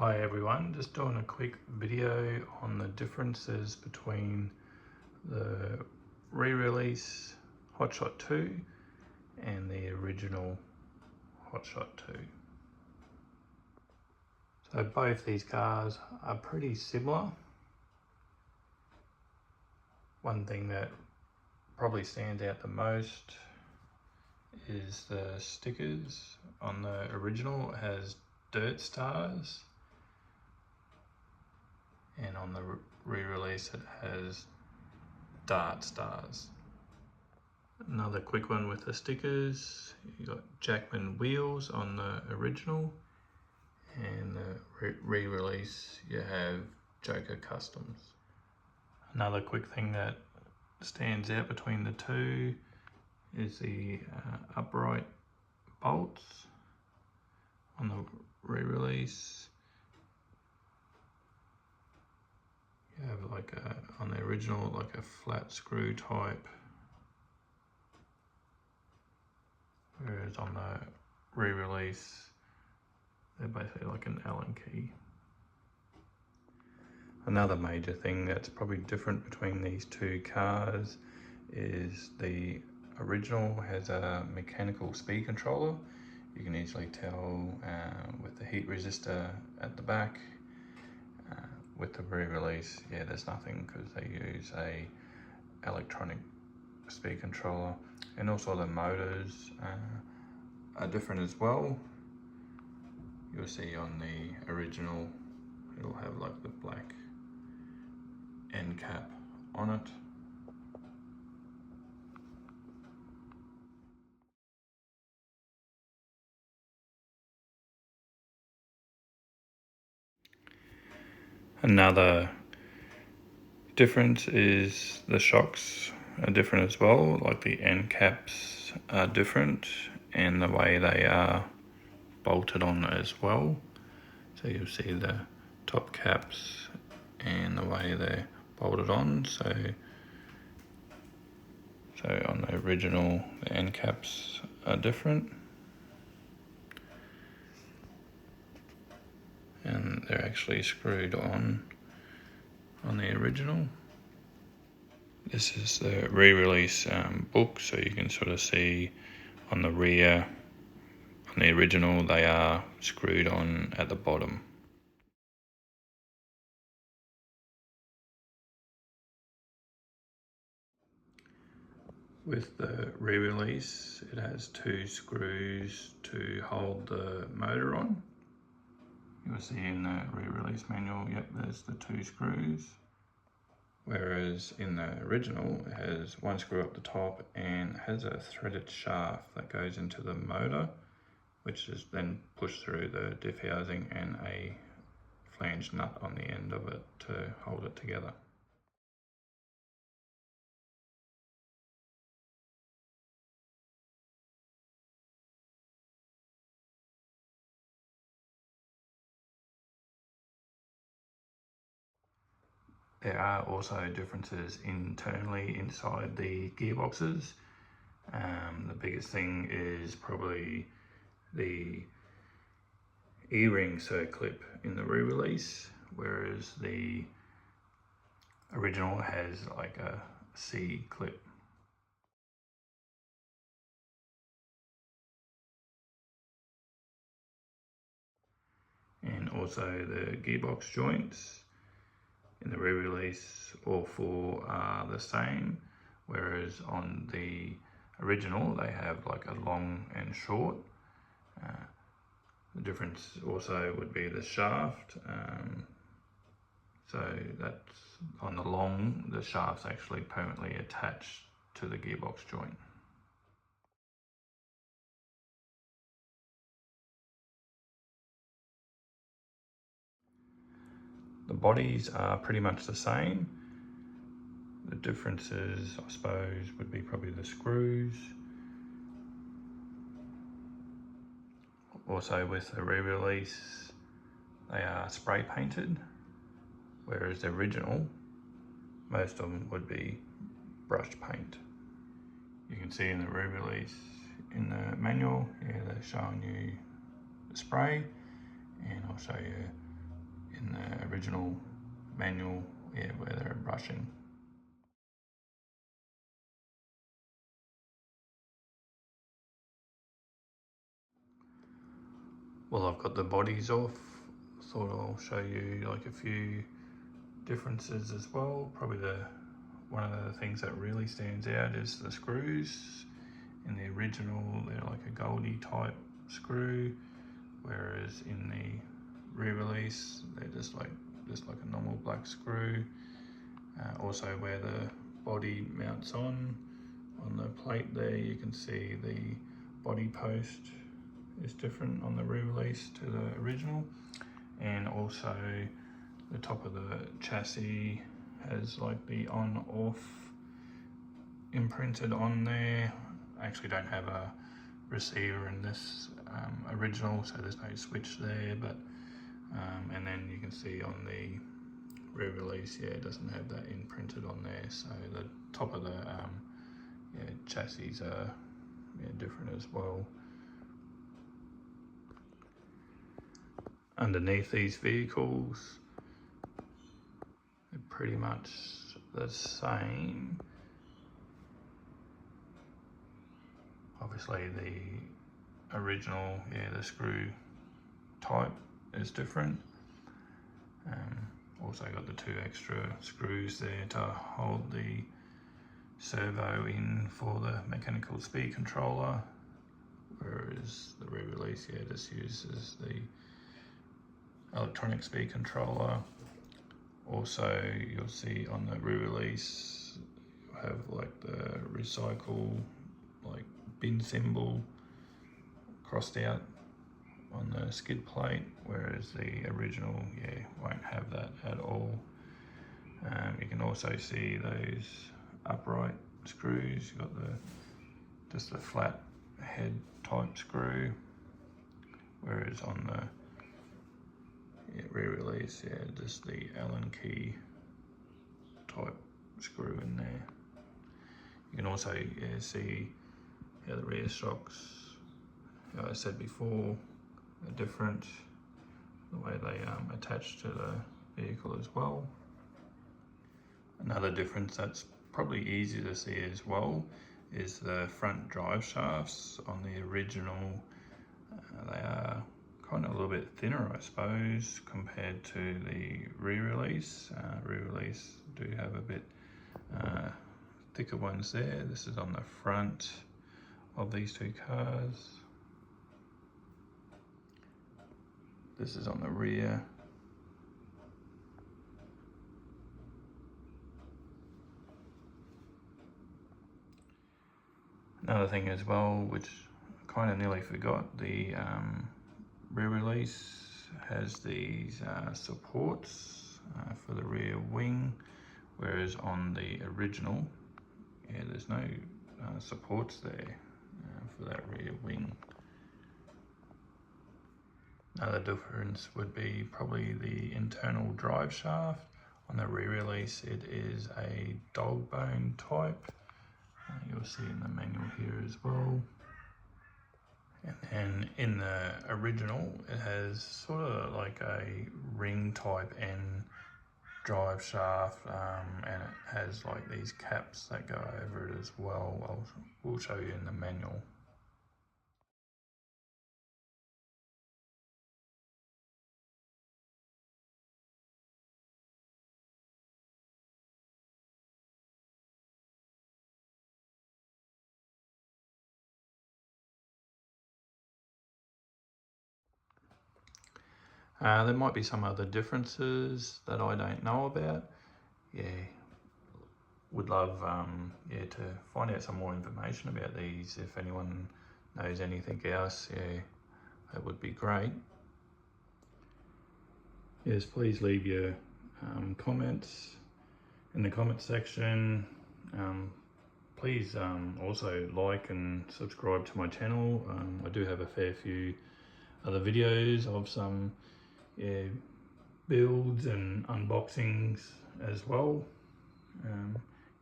Hi everyone, just doing a quick video on the differences between the re-release HotShot 2 and the original HotShot 2. So both these cars are pretty similar. One thing that probably stands out the most is the stickers. On the original it has dirt stars, and on the re-release it has dart stars. Another quick one with the stickers, you got Jackman wheels on the original, and the re-release you have Joker Customs. Another quick thing that stands out between the two is the upright bolts. On the re-release you have on the original like a flat screw type, whereas on the re-release they're basically like an Allen key. Another major thing that's probably different between these two cars is the original has a mechanical speed controller. You can easily tell with the heat resistor at the back. With the re-release, yeah, there's nothing because they use a electronic speed controller, and also the motors are different as well. You'll see on the original it'll have like the black end cap on it. Another difference is the shocks are different as well, like the end caps are different and the way they are bolted on as well. So you'll see the top caps and the way they're bolted on. So on the original the end caps are different, and they're actually screwed on the original. This is the re-release book, so you can sort of see on the rear, on the original they are screwed on at the bottom. With the re-release it has two screws to hold the motor on. You'll see in the re-release manual, yep, there's the two screws. Whereas in the original it has one screw up the top and has a threaded shaft that goes into the motor, which is then pushed through the diff housing and a flange nut on the end of it to hold it together. There are also differences internally inside the gearboxes. The biggest thing is probably the E-ring circlip in the re-release, whereas the original has like a C clip. And also the gearbox joints in the re-release, all four are the same, whereas on the original they have like a long and short. The difference also would be the shaft. So that's on the long, the shaft's actually permanently attached to the gearbox joint. The bodies are pretty much the same. The differences, I suppose, would be probably the screws. Also with the re-release, they are spray painted, whereas the original, most of them would be brushed paint. You can see in the re-release, in the manual, yeah, they're showing you the spray, and I'll show you in the original manual, yeah, where they're brushing. Well, I've got the bodies off. Thought I'll show you like a few differences as well. Probably one of the things that really stands out is the screws. In the original, they're like a Goldie type screw, whereas in the re-release, they're just like a normal black screw. Also, where the body mounts on the plate there, you can see the body post is different on the re-release to the original, and also the top of the chassis has like the on-off imprinted on there. I actually don't have a receiver in this original, so there's no switch there, but and then you can see on the re-release, yeah, it doesn't have that imprinted on there, so the top of the chassis are different as well. Underneath these vehicles, they're pretty much the same. Obviously the original, the screw type is different. Also got the 2 extra screws there to hold the servo in for the mechanical speed controller, whereas the re-release just uses the electronic speed controller. Also, you'll see on the re-release you have like the recycle like bin symbol crossed out on the skid plate, whereas the original won't have that at all. You can also see those upright screws. You've got just the flat head type screw, whereas on the re-release, just the Allen key type screw in there. You can also see the rear shocks, as I said before, are different, the way they attach to the vehicle as well. Another difference that's probably easy to see as well is the front drive shafts. On the original, they are kind of a little bit thinner, I suppose, compared to the re-release. Re-release do have a bit thicker ones there. This is on the front of these 2 cars. This is on the rear. Another thing as well, which I kind of nearly forgot, the re-release has these supports for the rear wing, whereas on the original, there's no supports there for that rear wing. Another difference would be probably the internal drive shaft. On the re-release, it is a dog bone type. You'll see in the manual here as well. And then in the original, it has sort of like a ring type end drive shaft, and it has like these caps that go over it as well. We'll show you in the manual. There might be some other differences that I don't know about. Would love to find out some more information about these. If anyone knows anything else, that would be great. Yes, please leave your comments in the comment section. Please also like and subscribe to my channel. I do have a fair few other videos of some builds and unboxings as well.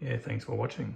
Thanks for watching.